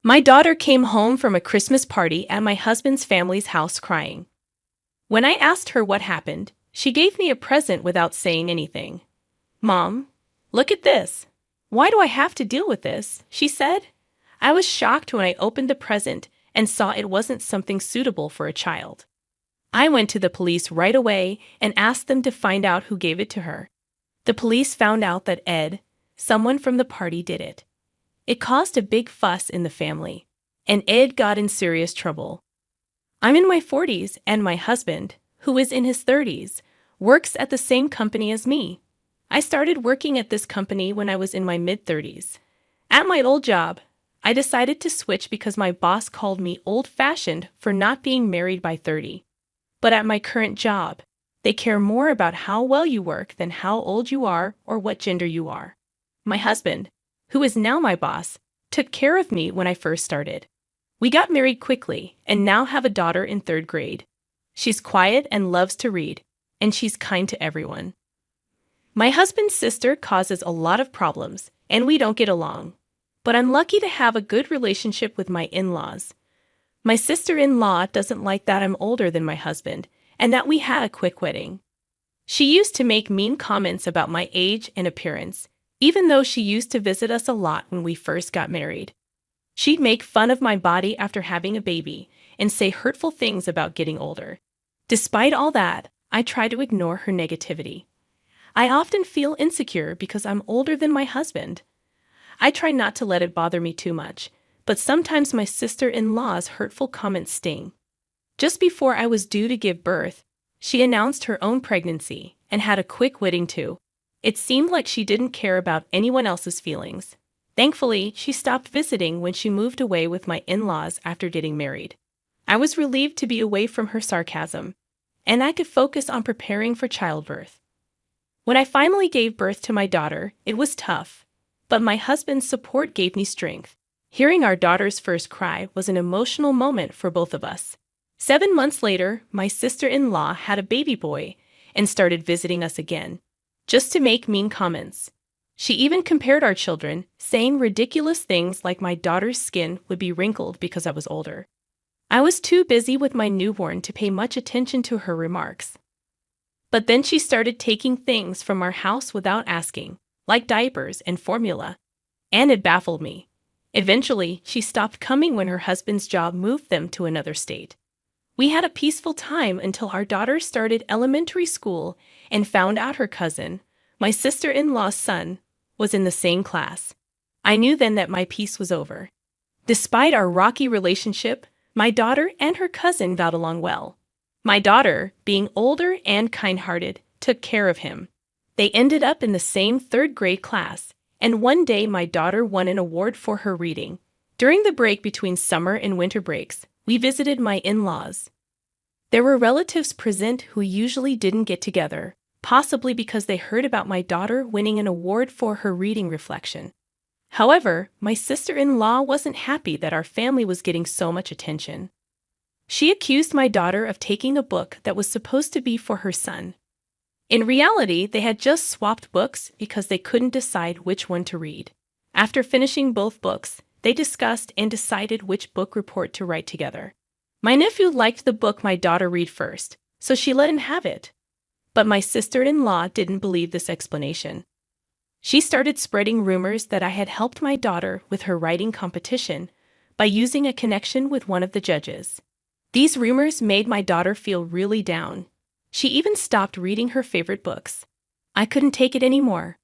My daughter came home from a Christmas party at my husband's family's house crying. When I asked her what happened, she gave me a present without saying anything. "Mom, look at this. Why do I have to deal with this?" she said. I was shocked when I opened the present and saw it wasn't something suitable for a child. I went to the police right away and asked them to find out who gave it to her. The police found out that Ed, someone from the party, did it. It caused a big fuss in the family, and Ed got in serious trouble. I'm in my 40s, and my husband, who is in his 30s, works at the same company as me. I started working at this company when I was in my mid-30s. At my old job, I decided to switch because my boss called me old-fashioned for not being married by 30. But at my current job, they care more about how well you work than how old you are or what gender you are. My husband, who is now my boss, took care of me when I first started. We got married quickly and now have a daughter in 3rd grade. She's quiet and loves to read, and she's kind to everyone. My husband's sister causes a lot of problems, and we don't get along. But I'm lucky to have a good relationship with my in-laws. My sister-in-law doesn't like that I'm older than my husband and that we had a quick wedding. She used to make mean comments about my age and appearance, even though she used to visit us a lot when we first got married. She'd make fun of my body after having a baby and say hurtful things about getting older. Despite all that, I try to ignore her negativity. I often feel insecure because I'm older than my husband. I try not to let it bother me too much, but sometimes my sister-in-law's hurtful comments sting. Just before I was due to give birth, she announced her own pregnancy and had a quick wedding too. It seemed like she didn't care about anyone else's feelings. Thankfully, she stopped visiting when she moved away with my in-laws after getting married. I was relieved to be away from her sarcasm, and I could focus on preparing for childbirth. When I finally gave birth to my daughter, it was tough, but my husband's support gave me strength. Hearing our daughter's first cry was an emotional moment for both of us. 7 months later, my sister-in-law had a baby boy and started visiting us again, just to make mean comments. She even compared our children, saying ridiculous things like my daughter's skin would be wrinkled because I was older. I was too busy with my newborn to pay much attention to her remarks. But then she started taking things from our house without asking, like diapers and formula, and it baffled me. Eventually, she stopped coming when her husband's job moved them to another state. We had a peaceful time until our daughter started elementary school and found out her cousin, my sister-in-law's son, was in the same class. I knew then that my peace was over. Despite our rocky relationship, my daughter and her cousin got along well. My daughter, being older and kind-hearted, took care of him. They ended up in the same 3rd grade class, and one day my daughter won an award for her reading. During the break between summer and winter breaks, we visited my in-laws. There were relatives present who usually didn't get together, possibly because they heard about my daughter winning an award for her reading reflection. However, my sister-in-law wasn't happy that our family was getting so much attention. She accused my daughter of taking a book that was supposed to be for her son. In reality, they had just swapped books because they couldn't decide which one to read. After finishing both books, they discussed and decided which book report to write together. My nephew liked the book my daughter read first, so she let him have it. But my sister-in-law didn't believe this explanation. She started spreading rumors that I had helped my daughter with her writing competition by using a connection with one of the judges. These rumors made my daughter feel really down. She even stopped reading her favorite books. I couldn't take it anymore.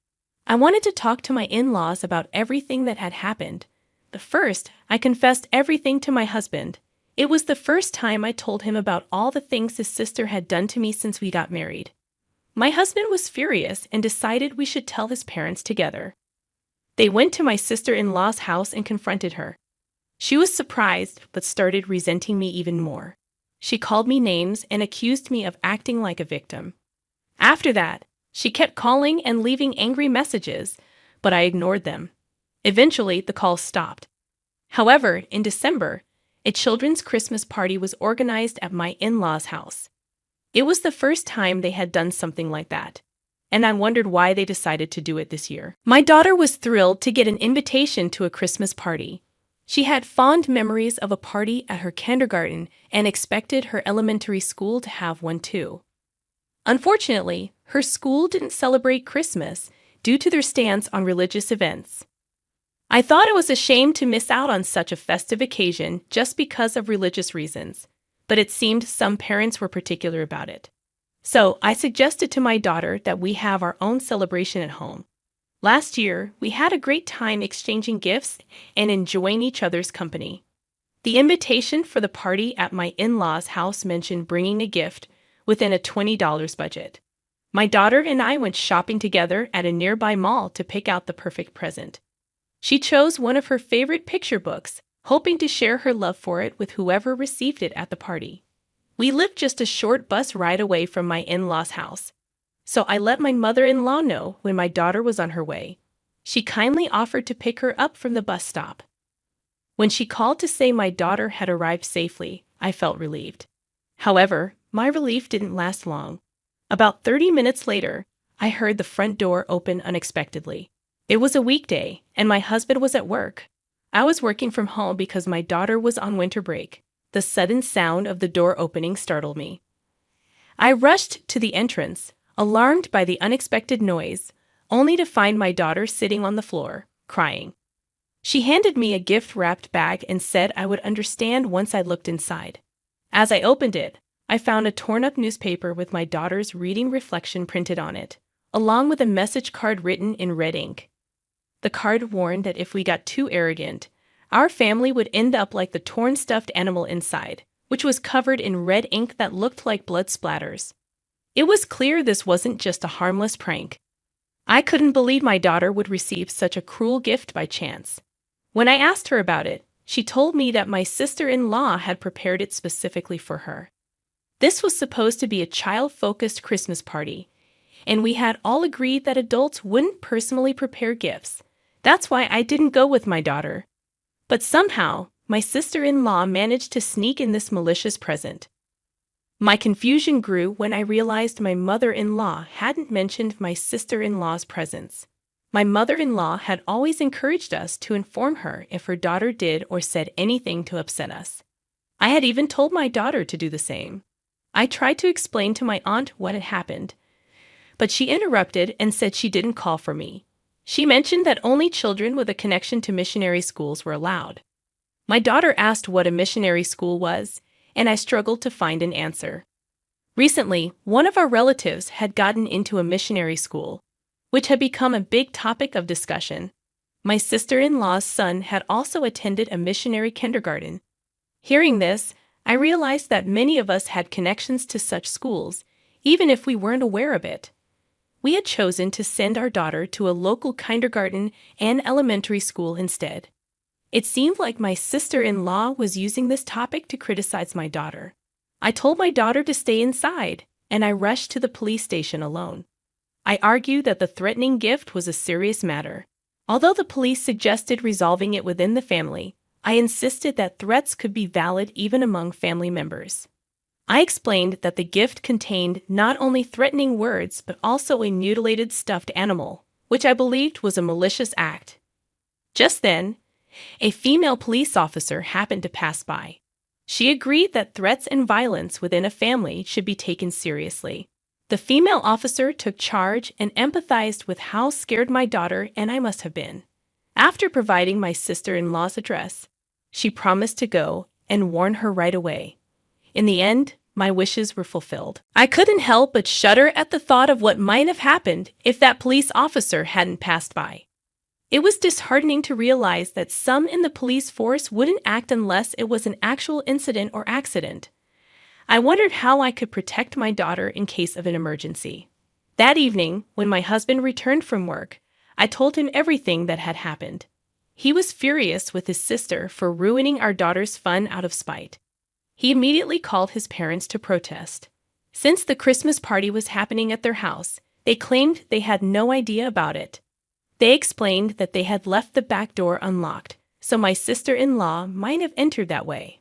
I wanted to talk to my in-laws about everything that had happened. But first, I confessed everything to my husband. It was the first time I told him about all the things his sister had done to me since we got married. My husband was furious and decided we should tell his parents together. They went to my sister-in-law's house and confronted her. She was surprised, but started resenting me even more. She called me names and accused me of acting like a victim. After that, she kept calling and leaving angry messages, but I ignored them. Eventually, the calls stopped. However, in December, a children's Christmas party was organized at my in-laws' house. It was the first time they had done something like that, and I wondered why they decided to do it this year. My daughter was thrilled to get an invitation to a Christmas party. She had fond memories of a party at her kindergarten and expected her elementary school to have one too. Unfortunately, her school didn't celebrate Christmas due to their stance on religious events. I thought it was a shame to miss out on such a festive occasion just because of religious reasons, but it seemed some parents were particular about it. So I suggested to my daughter that we have our own celebration at home. Last year, we had a great time exchanging gifts and enjoying each other's company. The invitation for the party at my in-laws' house mentioned bringing a gift within a $20 budget. My daughter and I went shopping together at a nearby mall to pick out the perfect present. She chose one of her favorite picture books, hoping to share her love for it with whoever received it at the party. We lived just a short bus ride away from my in-laws' house, so I let my mother-in-law know when my daughter was on her way. She kindly offered to pick her up from the bus stop. When she called to say my daughter had arrived safely, I felt relieved. However, my relief didn't last long. About 30 minutes later, I heard the front door open unexpectedly. It was a weekday, and my husband was at work. I was working from home because my daughter was on winter break. The sudden sound of the door opening startled me. I rushed to the entrance, alarmed by the unexpected noise, only to find my daughter sitting on the floor, crying. She handed me a gift-wrapped bag and said I would understand once I looked inside. As I opened it, I found a torn-up newspaper with my daughter's reading reflection printed on it, along with a message card written in red ink. The card warned that if we got too arrogant, our family would end up like the torn stuffed animal inside, which was covered in red ink that looked like blood splatters. It was clear this wasn't just a harmless prank. I couldn't believe my daughter would receive such a cruel gift by chance. When I asked her about it, she told me that my sister-in-law had prepared it specifically for her. This was supposed to be a child-focused Christmas party, and we had all agreed that adults wouldn't personally prepare gifts. That's why I didn't go with my daughter. But somehow, my sister-in-law managed to sneak in this malicious present. My confusion grew when I realized my mother-in-law hadn't mentioned my sister-in-law's presence. My mother-in-law had always encouraged us to inform her if her daughter did or said anything to upset us. I had even told my daughter to do the same. I tried to explain to my aunt what had happened, but she interrupted and said she didn't call for me. She mentioned that only children with a connection to missionary schools were allowed. My daughter asked what a missionary school was, and I struggled to find an answer. Recently, one of our relatives had gotten into a missionary school, which had become a big topic of discussion. My sister-in-law's son had also attended a missionary kindergarten. Hearing this, I realized that many of us had connections to such schools, even if we weren't aware of it. We had chosen to send our daughter to a local kindergarten and elementary school instead. It seemed like my sister-in-law was using this topic to criticize my daughter. I told my daughter to stay inside, and I rushed to the police station alone. I argued that the threatening gift was a serious matter. Although the police suggested resolving it within the family, I insisted that threats could be valid even among family members. I explained that the gift contained not only threatening words but also a mutilated stuffed animal, which I believed was a malicious act. Just then, a female police officer happened to pass by. She agreed that threats and violence within a family should be taken seriously. The female officer took charge and empathized with how scared my daughter and I must have been. After providing my sister-in-law's address, she promised to go and warn her right away. In the end, my wishes were fulfilled. I couldn't help but shudder at the thought of what might have happened if that police officer hadn't passed by. It was disheartening to realize that some in the police force wouldn't act unless it was an actual incident or accident. I wondered how I could protect my daughter in case of an emergency. That evening, when my husband returned from work, I told him everything that had happened. He was furious with his sister for ruining our daughter's fun out of spite. He immediately called his parents to protest. Since the Christmas party was happening at their house, they claimed they had no idea about it. They explained that they had left the back door unlocked, so my sister-in-law might have entered that way.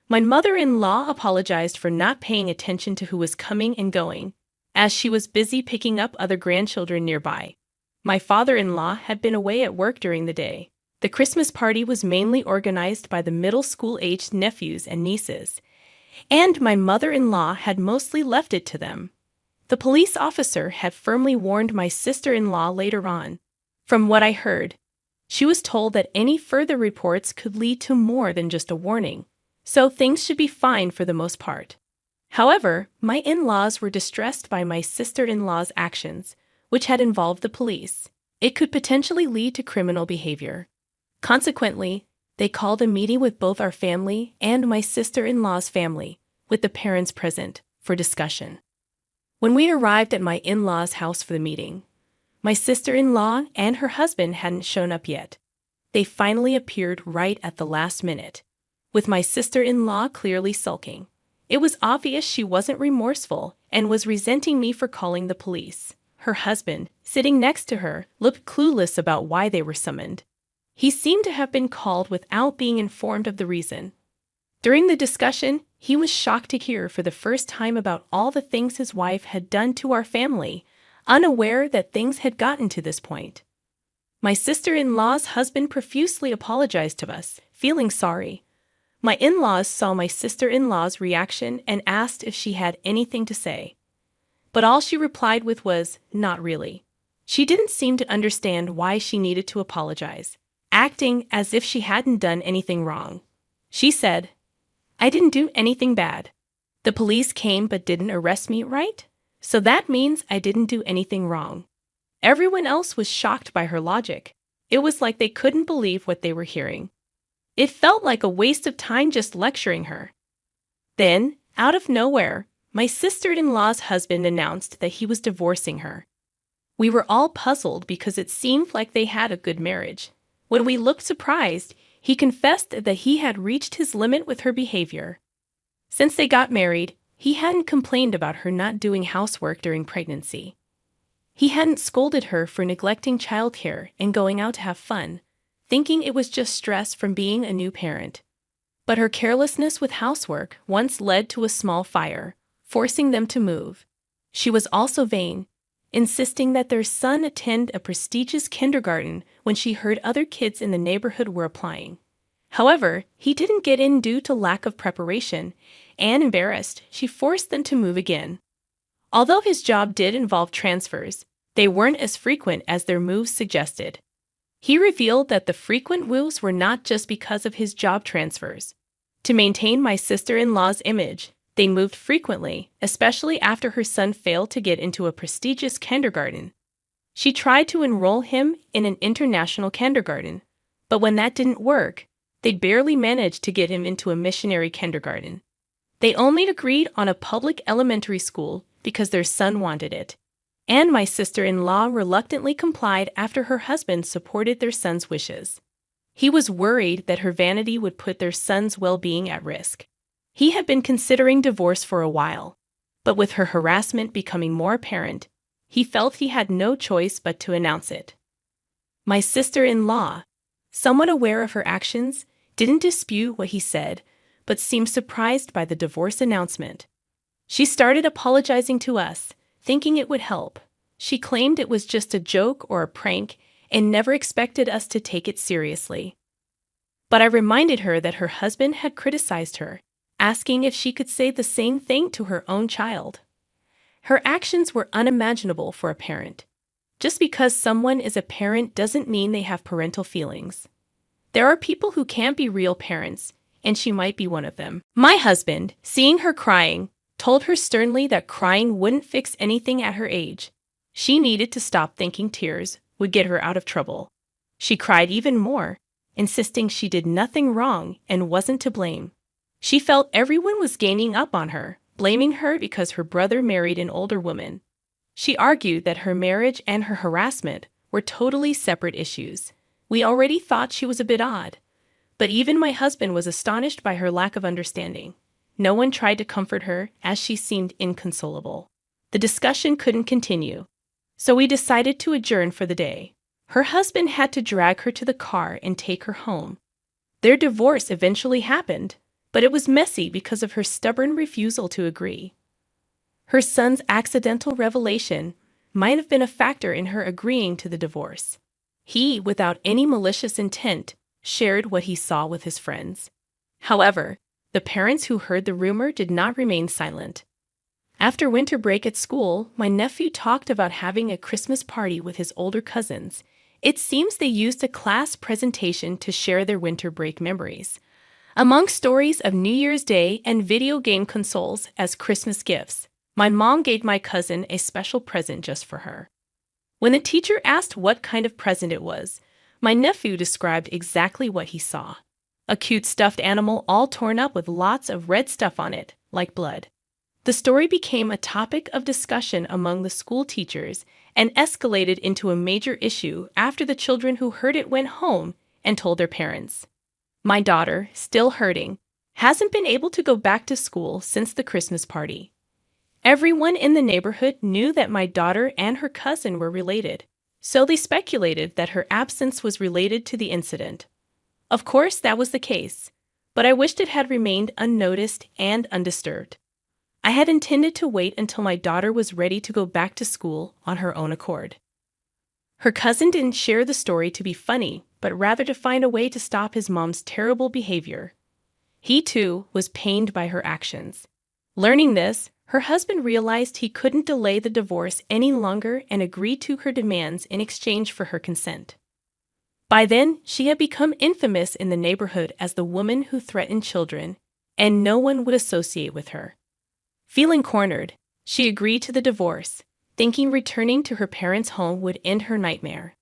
My mother-in-law apologized for not paying attention to who was coming and going, as she was busy picking up other grandchildren nearby. My father-in-law had been away at work during the day. The Christmas party was mainly organized by the middle school-aged nephews and nieces, and my mother-in-law had mostly left it to them. The police officer had firmly warned my sister-in-law later on. From what I heard, she was told that any further reports could lead to more than just a warning, so things should be fine for the most part. However, my in-laws were distressed by my sister-in-law's actions, which had involved the police. It could potentially lead to criminal behavior. Consequently, they called a meeting with both our family and my sister-in-law's family, with the parents present, for discussion. When we arrived at my in-laws' house for the meeting, my sister-in-law and her husband hadn't shown up yet. They finally appeared right at the last minute, with my sister-in-law clearly sulking. It was obvious she wasn't remorseful and was resenting me for calling the police. Her husband, sitting next to her, looked clueless about why they were summoned. He seemed to have been called without being informed of the reason. During the discussion, he was shocked to hear for the first time about all the things his wife had done to our family, unaware that things had gotten to this point. My sister-in-law's husband profusely apologized to us, feeling sorry. My in-laws saw my sister-in-law's reaction and asked if she had anything to say. But all she replied with was, "Not really." She didn't seem to understand why she needed to apologize, acting as if she hadn't done anything wrong. She said, "I didn't do anything bad. The police came but didn't arrest me, right? So that means I didn't do anything wrong." Everyone else was shocked by her logic. It was like they couldn't believe what they were hearing. It felt like a waste of time just lecturing her. Then, out of nowhere, my sister-in-law's husband announced that he was divorcing her. We were all puzzled because it seemed like they had a good marriage. When we looked surprised, he confessed that he had reached his limit with her behavior. Since they got married, he hadn't complained about her not doing housework during pregnancy. He hadn't scolded her for neglecting childcare and going out to have fun, thinking it was just stress from being a new parent. But her carelessness with housework once led to a small fire, forcing them to move. She was also vain, insisting that their son attend a prestigious kindergarten when she heard other kids in the neighborhood were applying. However, he didn't get in due to lack of preparation, and embarrassed, she forced them to move again. Although his job did involve transfers, they weren't as frequent as their moves suggested. He revealed that the frequent moves were not just because of his job transfers. To maintain my sister-in-law's image, they moved frequently, especially after her son failed to get into a prestigious kindergarten. She tried to enroll him in an international kindergarten, but when that didn't work, they barely managed to get him into a missionary kindergarten. They only agreed on a public elementary school because their son wanted it, and my sister-in-law reluctantly complied after her husband supported their son's wishes. He was worried that her vanity would put their son's well-being at risk. He had been considering divorce for a while, but with her harassment becoming more apparent, he felt he had no choice but to announce it. My sister-in-law, somewhat aware of her actions, didn't dispute what he said, but seemed surprised by the divorce announcement. She started apologizing to us, thinking it would help. She claimed it was just a joke or a prank and never expected us to take it seriously. But I reminded her that her husband had criticized her, asking if she could say the same thing to her own child. Her actions were unimaginable for a parent. Just because someone is a parent doesn't mean they have parental feelings. There are people who can't be real parents, and she might be one of them. My husband, seeing her crying, told her sternly that crying wouldn't fix anything at her age. She needed to stop thinking tears would get her out of trouble. She cried even more, insisting she did nothing wrong and wasn't to blame. She felt everyone was ganging up on her, blaming her because her brother married an older woman. She argued that her marriage and her harassment were totally separate issues. We already thought she was a bit odd, but even my husband was astonished by her lack of understanding. No one tried to comfort her, as she seemed inconsolable. The discussion couldn't continue, so we decided to adjourn for the day. Her husband had to drag her to the car and take her home. Their divorce eventually happened, but it was messy because of her stubborn refusal to agree. Her son's accidental revelation might have been a factor in her agreeing to the divorce. He, without any malicious intent, shared what he saw with his friends. However, the parents who heard the rumor did not remain silent. After winter break at school, my nephew talked about having a Christmas party with his older cousins. It seems they used a class presentation to share their winter break memories. Among stories of New Year's Day and video game consoles as Christmas gifts, my mom gave my cousin a special present just for her. When the teacher asked what kind of present it was, my nephew described exactly what he saw. A cute stuffed animal all torn up with lots of red stuff on it, like blood. The story became a topic of discussion among the school teachers and escalated into a major issue after the children who heard it went home and told their parents. My daughter, still hurting, hasn't been able to go back to school since the Christmas party. Everyone in the neighborhood knew that my daughter and her cousin were related, so they speculated that her absence was related to the incident. Of course, that was the case, but I wished it had remained unnoticed and undisturbed. I had intended to wait until my daughter was ready to go back to school on her own accord. Her cousin didn't share the story to be funny, but rather to find a way to stop his mom's terrible behavior. He, too, was pained by her actions. Learning this, her husband realized he couldn't delay the divorce any longer and agreed to her demands in exchange for her consent. By then, she had become infamous in the neighborhood as the woman who threatened children, and no one would associate with her. Feeling cornered, she agreed to the divorce, thinking returning to her parents' home would end her nightmare.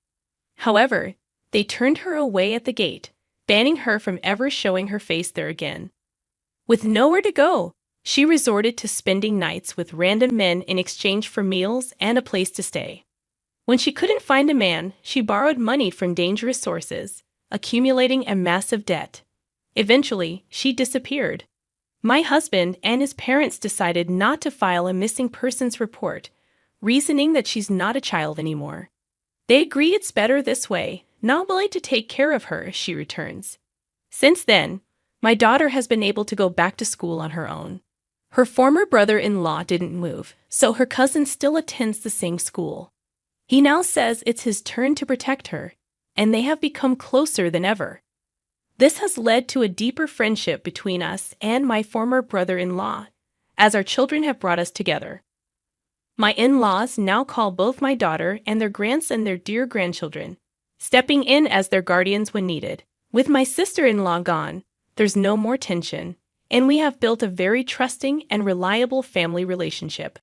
However, they turned her away at the gate, banning her from ever showing her face there again. With nowhere to go, she resorted to spending nights with random men in exchange for meals and a place to stay. When she couldn't find a man, she borrowed money from dangerous sources, accumulating a massive debt. Eventually, she disappeared. My husband and his parents decided not to file a missing persons report, reasoning that she's not a child anymore. They agree it's better this way, not willing to take care of her if she returns. Since then, my daughter has been able to go back to school on her own. Her former brother-in-law didn't move, so her cousin still attends the same school. He now says it's his turn to protect her, and they have become closer than ever. This has led to a deeper friendship between us and my former brother-in-law, as our children have brought us together. My in-laws now call both my daughter and their grandson their dear grandchildren, stepping in as their guardians when needed. With my sister-in-law gone, there's no more tension, and we have built a very trusting and reliable family relationship.